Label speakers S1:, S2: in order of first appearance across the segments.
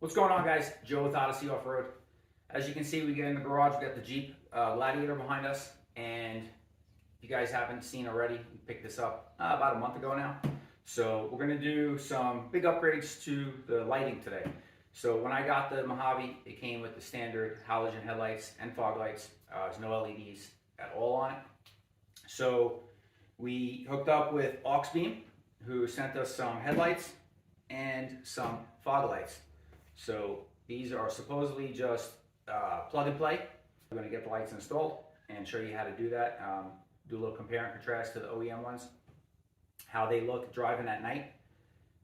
S1: What's going on, guys? Joe with Odyssey Off-Road. As you can see, we get in the garage. We got the Jeep Gladiator behind us, and if you guys haven't seen already, we picked this up about a month ago now. So we're going to do some big upgrades to the lighting today. So when I got the Mojave, it came with the standard halogen headlights and fog lights. There's no LEDs at all on it. So we hooked up with Auxbeam, who sent us some headlights and some fog lights. So these are supposedly just plug and play. We're going to get the lights installed and show you how to do that. Do a little compare and contrast to the OEM ones, how they look driving at night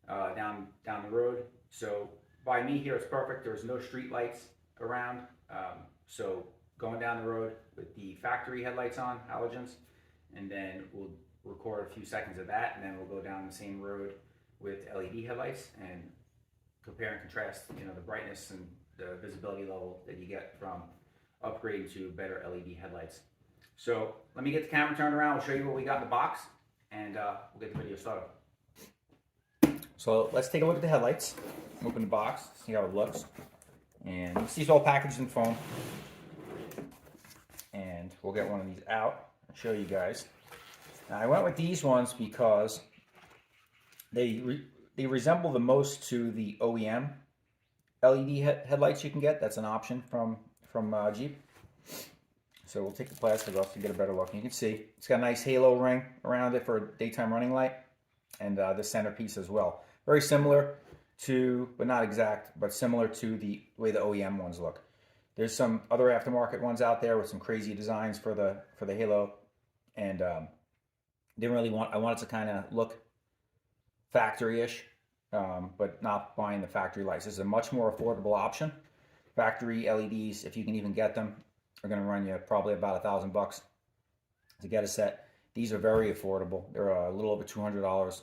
S1: down the road. So by me here, it's perfect. There's no street lights around. So going down the road with the factory headlights on, halogens, and then we'll record a few seconds of that, and then we'll go down the same road with LED headlights and compare and contrast, the brightness and the visibility level that you get from upgrading to better LED headlights. So let me get the camera turned around. We'll show you what we got in the box, and we'll get the video started. So let's take a look at the headlights. Open the box, see how it looks. And you see it's all packaged in foam. And we'll get one of these out and show you guys. Now, I went with these ones because they resemble the most to the OEM LED headlights you can get. That's an option from Jeep. So we'll take the plastic off to get a better look. And you can see it's got a nice halo ring around it for a daytime running light, and the centerpiece as well. Very similar to, but not exact, but similar to the way the OEM ones look. There's some other aftermarket ones out there with some crazy designs for the halo, and I wanted to kind of look factory-ish, but not buying the factory lights. This is a much more affordable option. Factory LEDs, if you can even get them, are going to run you probably about $1,000 to get a set. These are very affordable. They're a little over $200.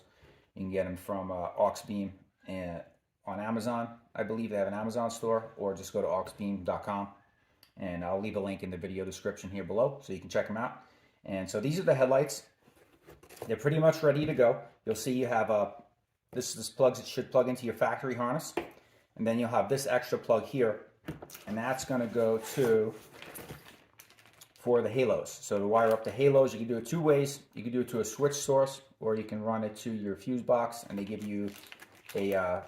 S1: You can get them from Auxbeam and on Amazon. I believe they have an Amazon store, or just go to auxbeam.com, and I'll leave a link in the video description here below so you can check them out. And so these are the headlights. They're pretty much ready to go. You'll see you have this plugs. It should plug into your factory harness, and then you'll have this extra plug here, and that's going to go for the halos. So to wire up the halos, you can do it two ways. You can do it to a switch source, or you can run it to your fuse box, and they give you a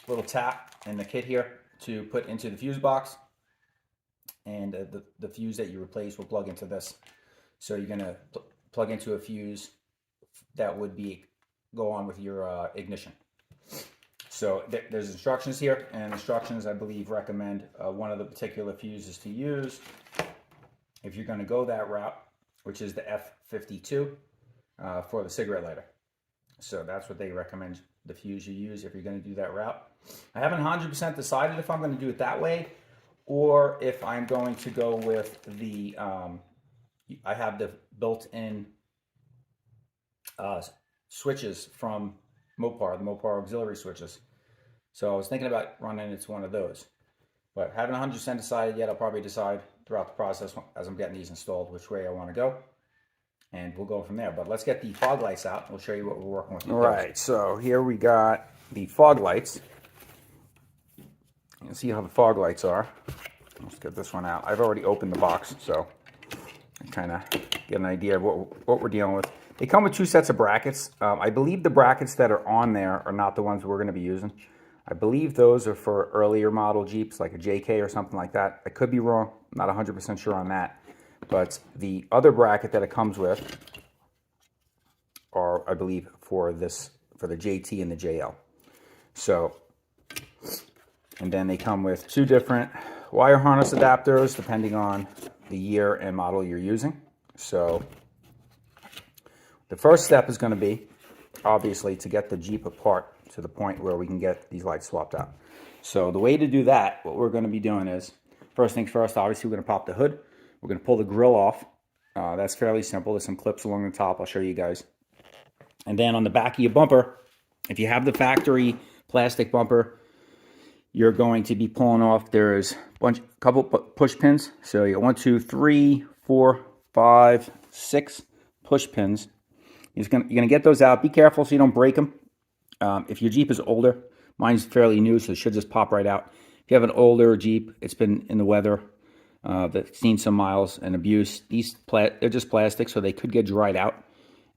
S1: little tap in the kit here to put into the fuse box, and the fuse that you replace will plug into this. So you're going to plug into a fuse that would go on with your ignition. So there's instructions here, and instructions, I believe, recommend one of the particular fuses to use if you're going to go that route, which is the F52 for the cigarette lighter. So that's what they recommend, the fuse you use if you're going to do that route. I haven't 100% decided if I'm going to do it that way, or if I'm going to go with the I have the built-in switches from Mopar, the Mopar auxiliary switches. So I was thinking about running it to one of those, but haven't 100% decided yet. I'll probably decide throughout the process as I'm getting these installed which way I want to go, and we'll go from there. But let's get the fog lights out, and we'll show you what we're working with. All right, so here we got the fog lights. You can see how the fog lights are. Let's get this one out. I've already opened the box, so I kind of get an idea of what we're dealing with. They come with two sets of brackets. I believe the brackets that are on there are not the ones we're going to be using. I believe those are for earlier model Jeeps, like a JK or something like that. I could be wrong. I'm not 100% sure on that. But the other bracket that it comes with are, I believe, for the JT and the JL. So, and then they come with two different wire harness adapters depending on the year and model you're using. So the first step is going to be, obviously, to get the Jeep apart to the point where we can get these lights swapped out. So the way to do that, what we're going to be doing is, first things first, obviously we're going to pop the hood. We're going to pull the grill off. That's fairly simple. There's some clips along the top. I'll show you guys. And then on the back of your bumper, if you have the factory plastic bumper, you're going to be pulling off, there's a couple push pins. So you got 1, 2, 3, 4, 5, 6 push pins. You're going to get those out. Be careful so you don't break them. If your Jeep is older, Mine's fairly new, so it should just pop right out. If you have an older Jeep, it's been in the weather, that's seen some miles and abuse, they're just plastic, so they could get dried out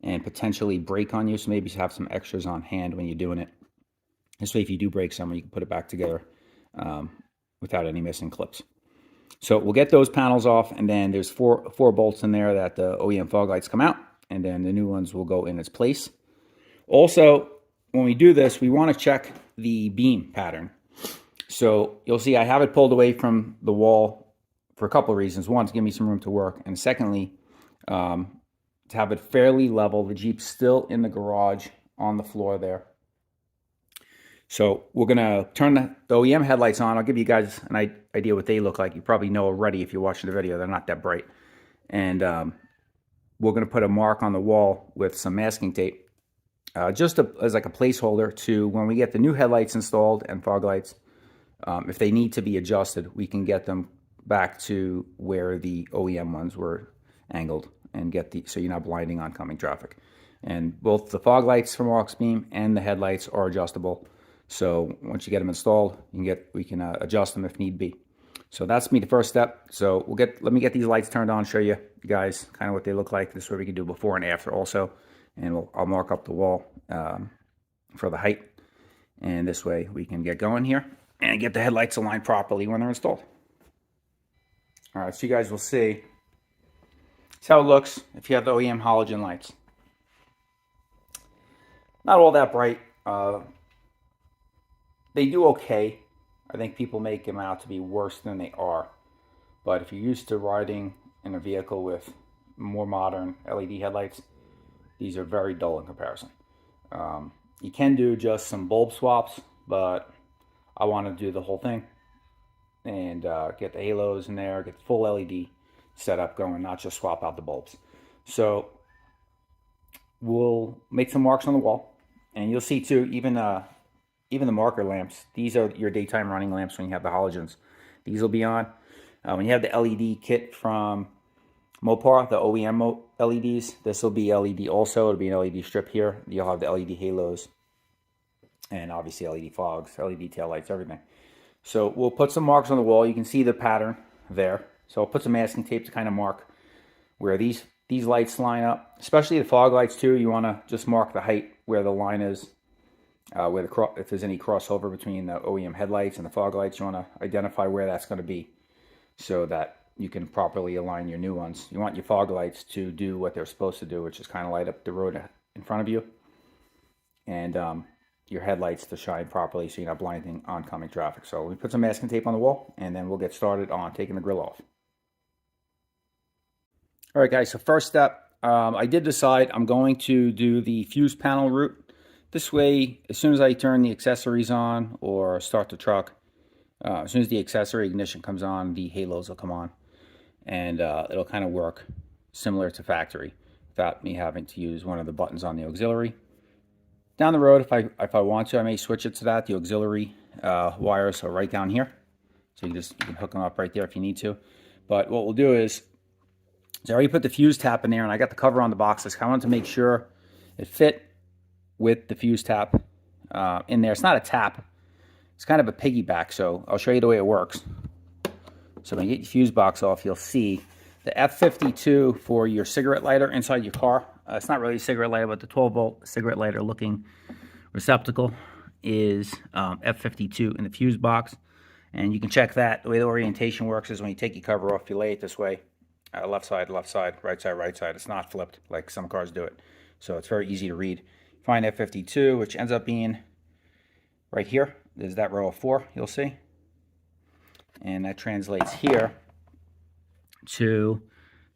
S1: and potentially break on you, so maybe have some extras on hand when you're doing it. This way, if you do break some, you can put it back together without any missing clips. So we'll get those panels off, and then there's four bolts in there that the OEM fog lights come out, and then the new ones will go in its place. Also, when we do this, we want to check the beam pattern. So you'll see I have it pulled away from the wall for a couple of reasons. One, to give me some room to work, and secondly, to have it fairly level. The Jeep's still in the garage on the floor there. So we're going to turn the OEM headlights on. I'll give you guys an idea what they look like. You probably know already if you're watching the video. They're not that bright. And we're going to put a mark on the wall with some masking tape, just as like a placeholder to when we get the new headlights installed and fog lights. If they need to be adjusted, we can get them back to where the OEM ones were angled and so you're not blinding oncoming traffic. And both the fog lights from Auxbeam and the headlights are adjustable. So once you get them installed, we can adjust them if need be. So that's the first step. So let me get these lights turned on, show you guys kind of what they look like. This is what we can do before and after also. And I'll mark up the wall for the height. And this way we can get going here and get the headlights aligned properly when they're installed. All right, so you guys will see. That's how it looks if you have the OEM halogen lights. Not all that bright. They do okay. I think people make them out to be worse than they are. But if you're used to riding in a vehicle with more modern LED headlights, these are very dull in comparison. You can do just some bulb swaps, but I want to do the whole thing and get the halos in there, get the full LED setup going, not just swap out the bulbs. So we'll make some marks on the wall, and you'll see too, even the marker lamps, these are your daytime running lamps when you have the halogens. These will be on. When you have the LED kit from Mopar, the OEM LEDs, this will be LED also. It'll be an LED strip here. You'll have the LED halos and obviously LED fogs, LED taillights, everything. So we'll put some marks on the wall. You can see the pattern there. So I'll put some masking tape to kind of mark where these lights line up, especially the fog lights too. You want to just mark the height where the line is. If there's any crossover between the OEM headlights and the fog lights, you want to identify where that's going to be so that you can properly align your new ones. You want your fog lights to do what they're supposed to do, which is kind of light up the road in front of you, and your headlights to shine properly so you're not blinding oncoming traffic. So we put some masking tape on the wall, and then we'll get started on taking the grill off. All right, guys, so first step, I did decide I'm going to do the fuse panel route. This way, as soon as I turn the accessories on or start the truck, as soon as the accessory ignition comes on, the halos will come on. And it'll kind of work similar to factory without me having to use one of the buttons on the auxiliary. Down the road, if I want to, I may switch it to that. The auxiliary wires are right down here. So you can hook them up right there if you need to. But what we'll do is, I already put the fuse tap in there, and I got the cover on the boxes. I wanted to make sure it fit with the fuse tap in there. It's not a tap. It's kind of a piggyback, so I'll show you the way it works. So when you get your fuse box off, you'll see the F52 for your cigarette lighter inside your car. It's not really a cigarette lighter, but the 12-volt cigarette lighter looking receptacle is F52 in the fuse box. And you can check that. The way the orientation works is when you take your cover off, you lay it this way. Left side, right side. It's not flipped like some cars do it. So it's very easy to read. Find F52, which ends up being right here. There's that row of 4, you'll see. And that translates here to,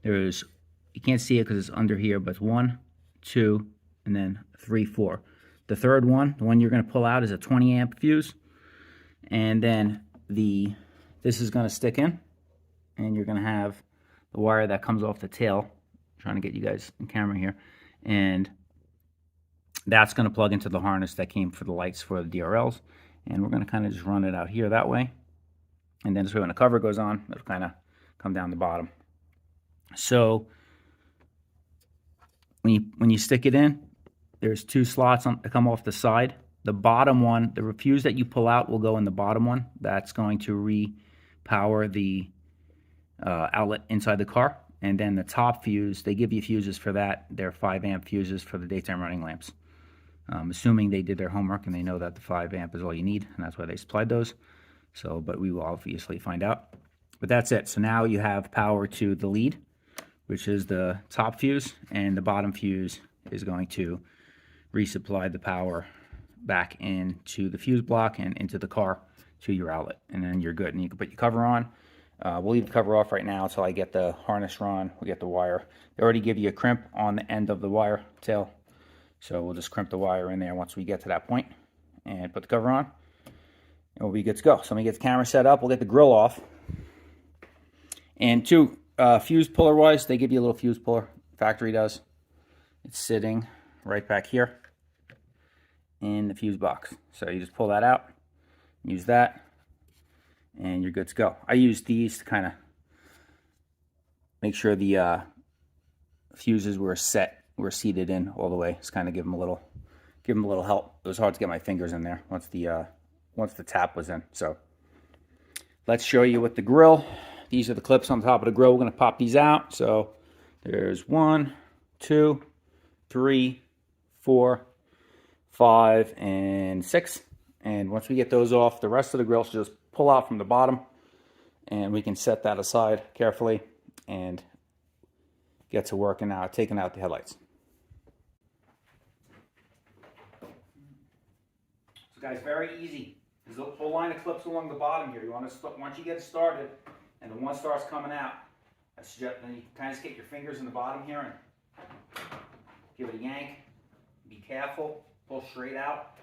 S1: you can't see it because it's under here, but it's 1, 2, and then 3, 4. The third one, the one you're going to pull out, is a 20 amp fuse. And then this is going to stick in, and you're going to have the wire that comes off the tail. I'm trying to get you guys in camera here. And that's going to plug into the harness that came for the lights for the DRLs. And we're going to kind of just run it out here that way. And then this way when the cover goes on, it'll kind of come down the bottom. So when you stick it in, there's 2 slots that come off the side. The bottom one, the fuse that you pull out will go in the bottom one. That's going to repower the outlet inside the car. And then the top fuse, they give you fuses for that. They're 5 amp fuses for the daytime running lamps. Assuming they did their homework and they know that the 5 amp is all you need, and that's why they supplied those. So, but we will obviously find out. But that's it. So now you have power to the lead, which is the top fuse, and the bottom fuse is going to resupply the power back into the fuse block and into the car to your outlet, and then you're good. And you can put your cover on. We'll leave the cover off right now until I get the harness run. We'll get the wire. They already give you a crimp on the end of the wire tail, so we'll just crimp the wire in there once we get to that point and put the cover on, and we'll be good to go. So let me get the camera set up. We'll get the grill off. And two, fuse puller wise, they give you a little fuse puller. Factory does. It's sitting right back here in the fuse box. So you just pull that out, use that, and you're good to go. I use these to kind of make sure the fuses were seated in all the way. Just kind of give them a little help. It was hard to get my fingers in there once the tap was in. So let's show you with the grill. These are the clips on top of the grill. We're going to pop these out. So there's 1, 2, 3, 4, 5, and 6. And once we get those off, the rest of the grill should just pull out from the bottom, and we can set that aside carefully and get to working out, taking out the headlights. So guys, very easy. There's a whole line of clips along the bottom here. You want to once you get started, and the one starts coming out, I suggest then you kind of just get your fingers in the bottom here and give it a yank. Be careful. Pull straight out.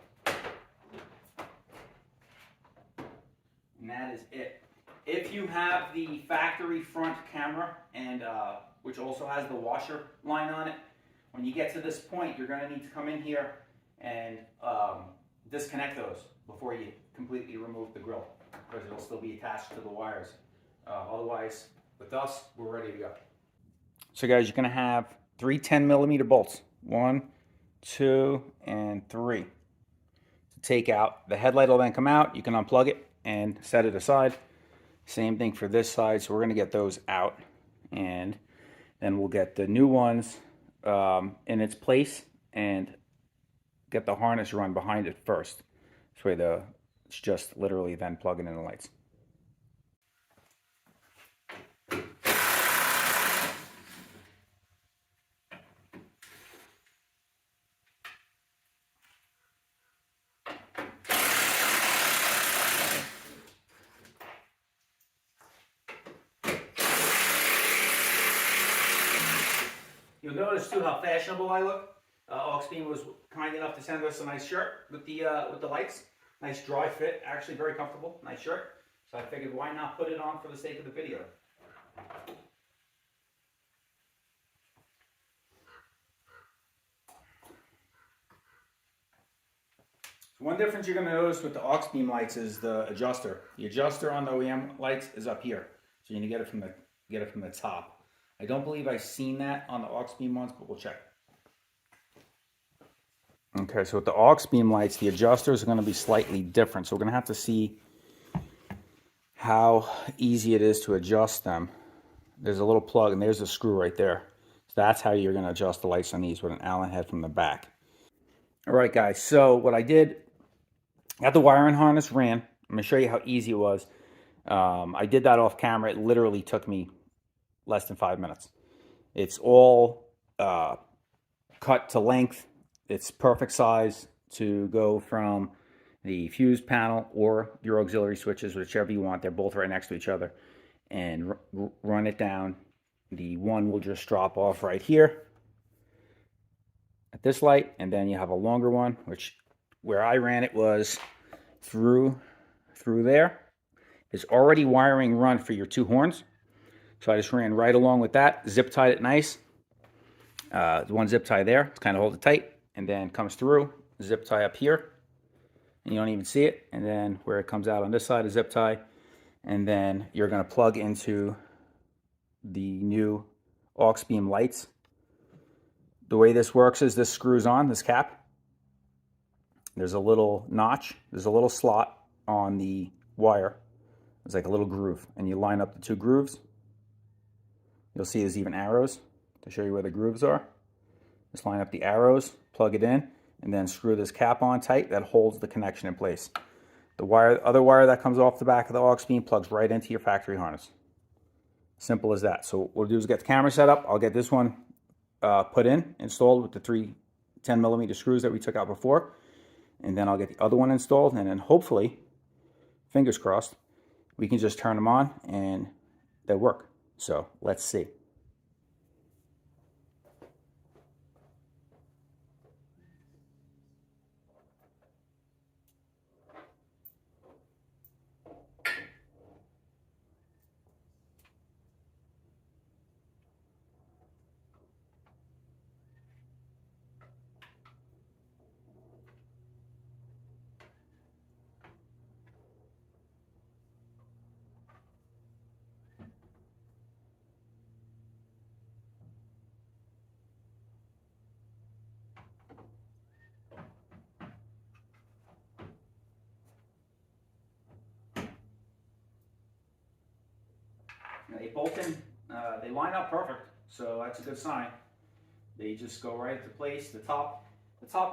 S1: And that is it. If you have the factory front camera, and which also has the washer line on it, when you get to this point, you're going to need to come in here and disconnect those before you completely remove the grill, because it'll still be attached to the wires. Otherwise, with us, we're ready to go. So guys, you're going to have 3 10mm bolts. 1, 2, and 3. To take out, the headlight will then come out. You can unplug it and set it aside. Same thing for this side. So we're going to get those out, and then we'll get the new ones in its place and get the harness run behind it first. This way it's just literally then plugging in the lights. You'll notice too how fashionable I look. Auxbeam was kind enough to send us a nice shirt with the lights. Nice dry fit, actually very comfortable, nice shirt. So I figured why not put it on for the sake of the video. So one difference you're going to notice with the Auxbeam lights is the adjuster. The adjuster on the OEM lights is up here, so you're going to get it from the top. I don't believe I've seen that on the Auxbeam ones, but we'll check. Okay, so with the Auxbeam lights, the adjusters are going to be slightly different. So we're going to have to see how easy it is to adjust them. There's a little plug, and there's a screw right there. So that's how you're going to adjust the lights on these, with an Allen head from the back. All right, guys, so what I did, got the wiring harness ran. I'm going to show you how easy it was. I did that off camera. It literally took me less than 5 minutes. It's all cut to length. It's perfect size to go from the fuse panel or your auxiliary switches, whichever you want. They're both right next to each other. And run it down. The one will just drop off right here at this light, and then you have a longer one, which where I ran it was through there. There's already wiring run for your 2 horns. So I just ran right along with that, zip tied it nice. The one zip tie there, it's kind of hold it tight, and then comes through, zip tie up here, and you don't even see it. And then where it comes out on this side, a zip tie, and then you're going to plug into the new Auxbeam lights. The way this works is this screws on, this cap, there's a little notch, there's a little slot on the wire. It's like a little groove, and you line up the two grooves. You'll see there's even arrows to show you where the grooves are. Just line up the arrows, plug it in, and then screw this cap on tight that holds the connection in place. The other wire that comes off the back of the Auxbeam plugs right into your factory harness. Simple as that. So what we'll do is get the camera set up. I'll get this one installed with the 3 10mm screws that we took out before. And then I'll get the other one installed, and then hopefully, fingers crossed, we can just turn them on and they'll work. So let's see. They bolt in, they line up perfect, so that's a good sign. They just go right into place. The top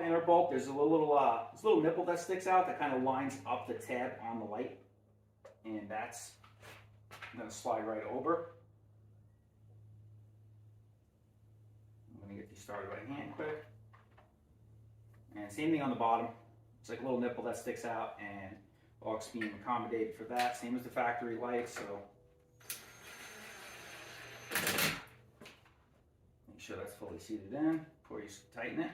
S1: inner bolt, there's a little nipple that sticks out that kind of lines up the tab on the light, and that's going to slide right over. I'm going to get these started by hand quick. And same thing on the bottom. It's like a little nipple that sticks out, and Auxbeam accommodated for that. Same as the factory lights, so make sure that's fully seated in before you tighten it.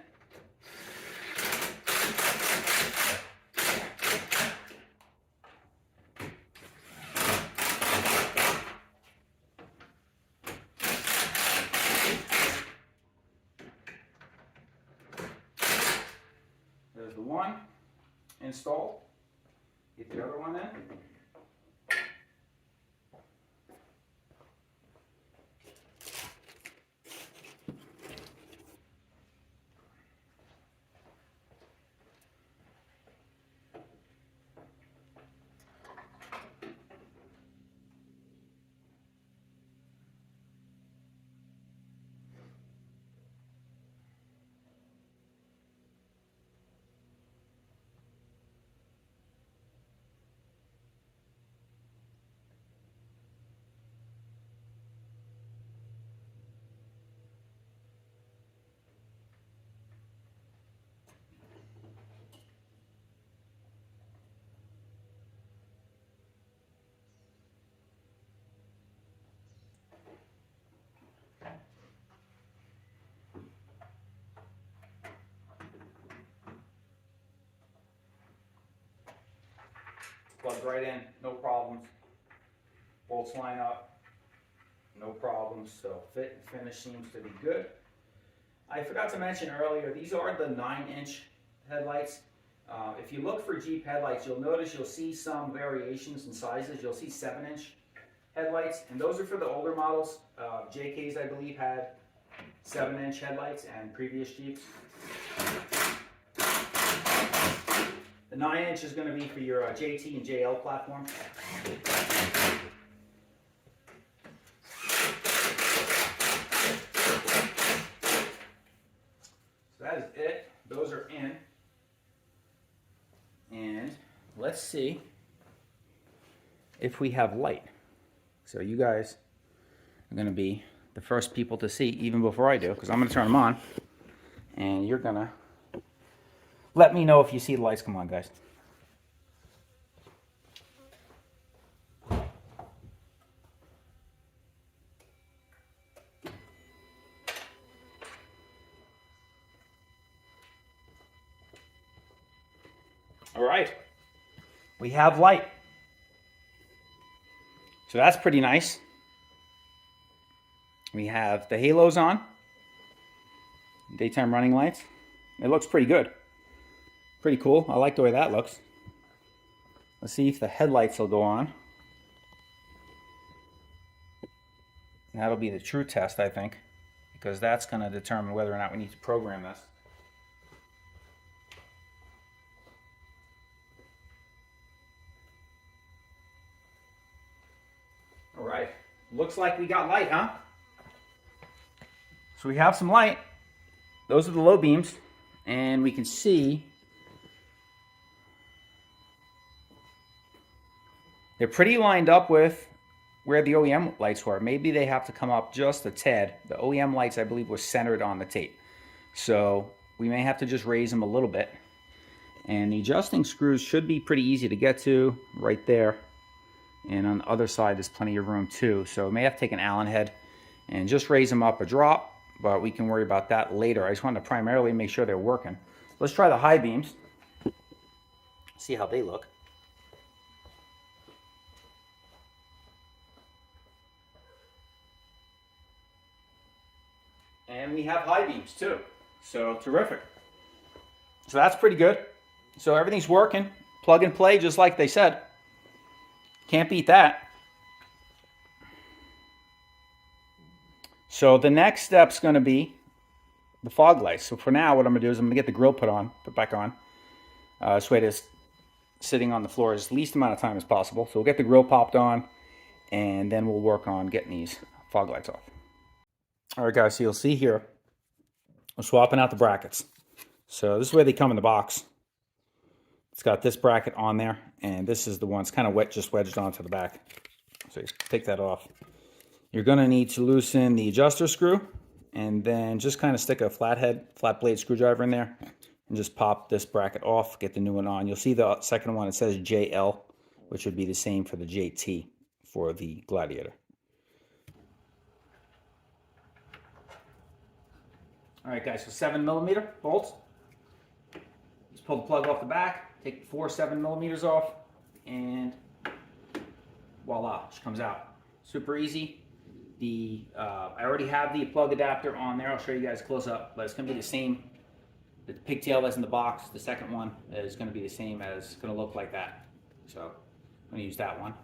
S1: There's the one installed. Get the other one in. Plug right in, no problems. Bolts line up, no problems. So fit and finish seems to be good. I forgot to mention earlier, these are the 9-inch headlights. If you look for Jeep headlights, you'll notice you'll see some variations in sizes. You'll see 7-inch headlights, and those are for the older models. JK's, I believe, had 7-inch headlights, and previous Jeeps. The 9-inch is going to be for your JT and JL platform. So that is it. Those are in. And let's see if we have light. So you guys are going to be the first people to see even before I do, because I'm going to turn them on. And you're going to let me know if you see the lights come on, guys. All right, we have light. So that's pretty nice. We have the halos on, daytime running lights. It looks pretty good. Pretty cool. I like the way that looks. Let's see if the headlights will go on. And that'll be the true test, I think, because that's going to determine whether or not we need to program this. All right, looks like we got light, huh? So we have some light. Those are the low beams, and we can see they're pretty lined up with where the OEM lights were. Maybe they have to come up just a tad. The OEM lights, I believe, were centered on the tape. So we may have to just raise them a little bit. And the adjusting screws should be pretty easy to get to right there. And on the other side, there's plenty of room too. So we may have to take an Allen head and just raise them up a drop, but we can worry about that later. I just wanted to primarily make sure they're working. Let's try the high beams. See how they look. And we have high beams too. So terrific. So that's pretty good. So everything's working. Plug and play just like they said. Can't beat that. So the next step's going to be the fog lights. So for now, what I'm going to do is I'm going to get the grill put back on. This way it is sitting on the floor as least amount of time as possible. So we'll get the grill popped on, and then we'll work on getting these fog lights off. All right, guys, so you'll see here, I'm swapping out the brackets. So this is where they come in the box. It's got this bracket on there, and this is the one that's kind of wet, just wedged onto the back. So you take that off. You're going to need to loosen the adjuster screw, and then just kind of stick a flat blade screwdriver in there, and just pop this bracket off, get the new one on. You'll see the second one, it says JL, which would be the same for the JT for the Gladiator. All right, guys, so 7mm bolts. Just pull the plug off the back, take the 4 7mm off, and voila, she comes out. Super easy. I already have the plug adapter on there. I'll show you guys close up, but it's going to be the same. The pigtail that's in the box, the second one, is going to be the same as, it's going to look like that. So I'm going to use that one.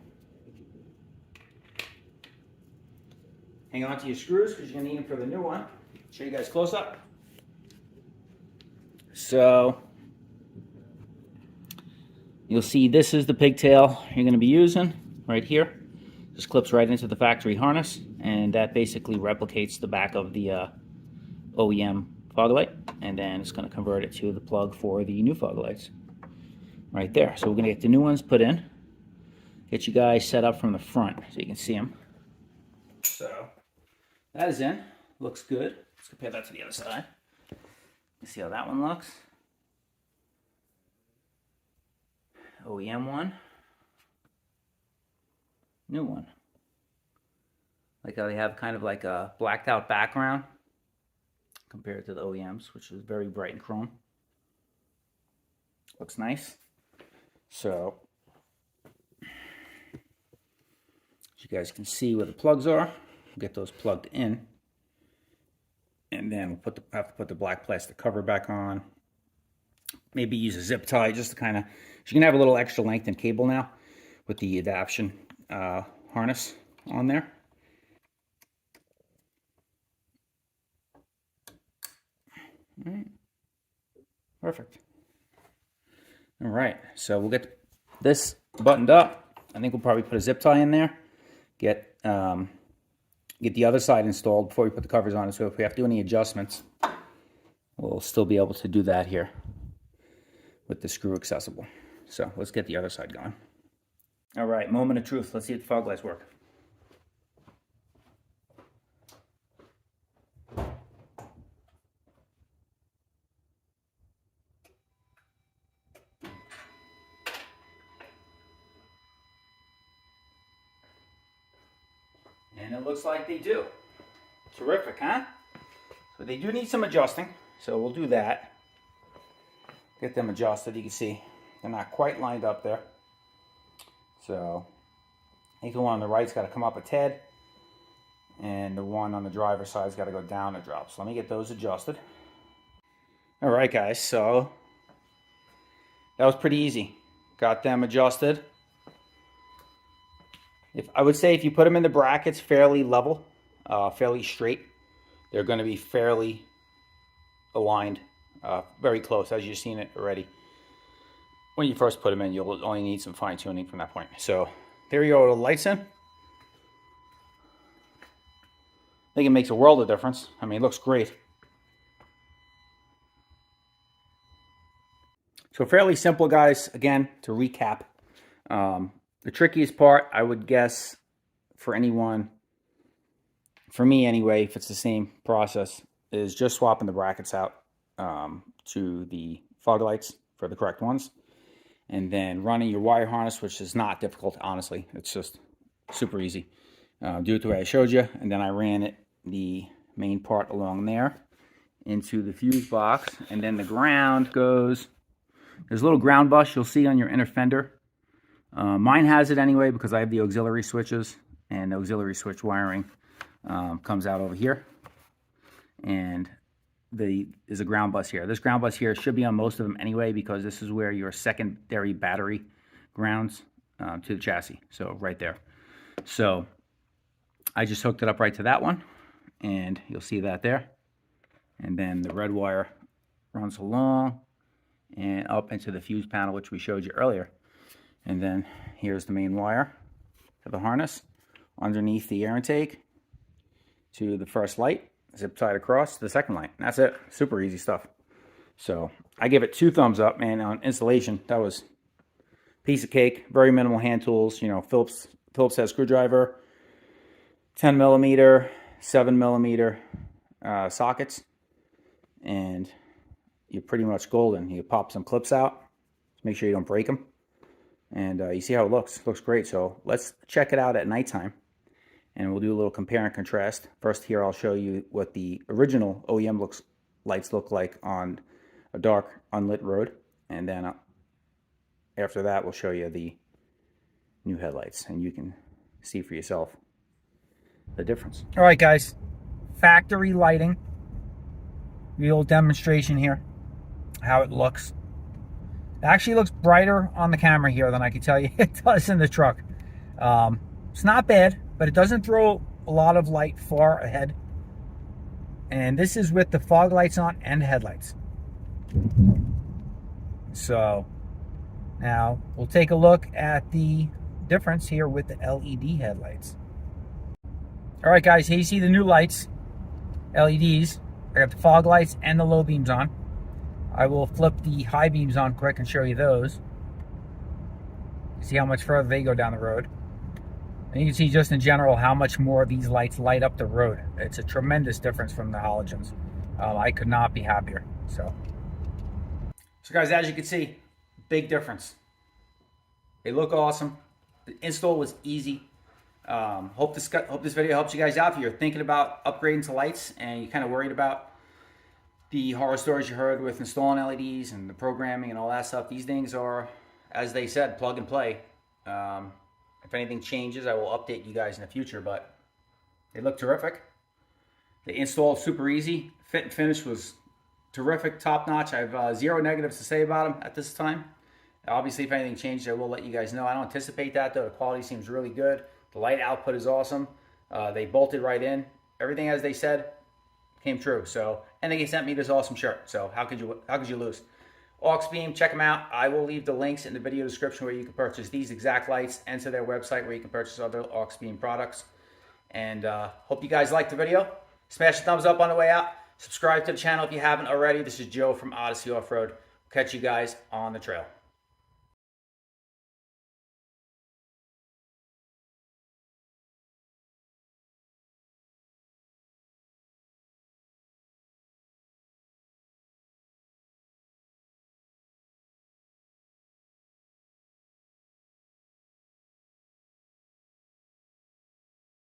S1: Hang on to your screws because you're going to need them for the new one. Show you guys close up. So you'll see this is the pigtail you're going to be using right here. This clips right into the factory harness, and that basically replicates the back of the OEM fog light, and then it's going to convert it to the plug for the new fog lights right there. So we're going to get the new ones put in, get you guys set up from the front so you can see them. So that is in. Looks good. Let's compare that to the other side. Let's see how that one looks. OEM one. New one. Like how they have kind of like a blacked out background compared to the OEMs, which is very bright and chrome. Looks nice. So, as you guys can see where the plugs are, we'll get those plugged in. And then we'll have to put the black plastic cover back on. Maybe use a zip tie just to kind of, you can have a little extra length in cable now with the adaptation harness on there. All right. Perfect. All right, so we'll get this buttoned up. I think we'll probably put a zip tie in there. Get the other side installed before we put the covers on it, so if we have to do any adjustments, we'll still be able to do that here with the screw accessible. So let's get the other side going. All right, moment of truth. Let's see if the fog lights work. And it looks like they do. Terrific, huh? So they do need some adjusting, so we'll do that. Get them adjusted. You can see they're not quite lined up there. So I think the one on the right's got to come up a tad, and the one on the driver's side's got to go down a drop. So let me get those adjusted. All right, guys, so that was pretty easy. Got them adjusted. I would say if you put them in the brackets fairly level, fairly straight, they're going to be fairly aligned, very close, as you've seen it already. When you first put them in, you'll only need some fine tuning from that point. So there you go, the lights in. I think it makes a world of difference. I mean, it looks great. So fairly simple, guys. Again, to recap, the trickiest part, I would guess, for anyone, for me anyway, if it's the same process, is just swapping the brackets out to the fog lights for the correct ones, and then running your wire harness, which is not difficult, honestly. It's just super easy. Do it the way I showed you, and then I ran it, the main part along there, into the fuse box, and then the ground goes. There's a little ground bus you'll see on your inner fender. Mine has it anyway because I have the auxiliary switches, and the auxiliary switch wiring comes out over here. And there's a ground bus here. This ground bus here should be on most of them anyway because this is where your secondary battery grounds to the chassis. So right there. So I just hooked it up right to that one, and you'll see that there. And then the red wire runs along and up into the fuse panel, which we showed you earlier. And then here's the main wire to the harness underneath the air intake to the first light, zip tied across to the second light. And that's it. Super easy stuff. So I give it 2 thumbs up, man. On installation, that was a piece of cake. Very minimal hand tools. You know, Phillips has screwdriver, 10 millimeter, 7 millimeter sockets, and you're pretty much golden. You pop some clips out, make sure you don't break them, and you see how it looks. It looks great. So let's check it out at nighttime, and we'll do a little compare and contrast. First here, I'll show you what the original OEM lights look like on a dark, unlit road, and then after that, we'll show you the new headlights, and you can see for yourself the difference. All right, guys, factory lighting. Real demonstration here, how it looks. It actually looks brighter on the camera here than I can tell you it does in the truck. It's not bad, but it doesn't throw a lot of light far ahead. And this is with the fog lights on and headlights. So now we'll take a look at the difference here with the LED headlights. All right, guys, here you see the new lights, LEDs. I got the fog lights and the low beams on. I will flip the high beams on quick and show you those. See how much further they go down the road. And you can see just in general how much more these lights light up the road. It's a tremendous difference from the halogens. I could not be happier. So guys, as you can see, big difference. They look awesome. The install was easy. Hope this video helps you guys out if you're thinking about upgrading to lights and you're kind of worried about the horror stories you heard with installing LEDs and the programming and all that stuff. These things are, as they said, plug and play. If anything changes, I will update you guys in the future, but they look terrific. The install is super easy. Fit and finish was terrific, top notch. I have 0 negatives to say about them at this time. Obviously, if anything changes, I will let you guys know. I don't anticipate that, though. The quality seems really good. The light output is awesome. They bolted right in. Everything, as they said, came true. So, and they sent me this awesome shirt. So how could you lose? Auxbeam, check them out. I will leave the links in the video description where you can purchase these exact lights and to their website where you can purchase other Auxbeam products. And hope you guys liked the video. Smash the thumbs up on the way out. Subscribe to the channel if you haven't already. This is Joe from Odyssey Off-Road. Catch you guys on the trail.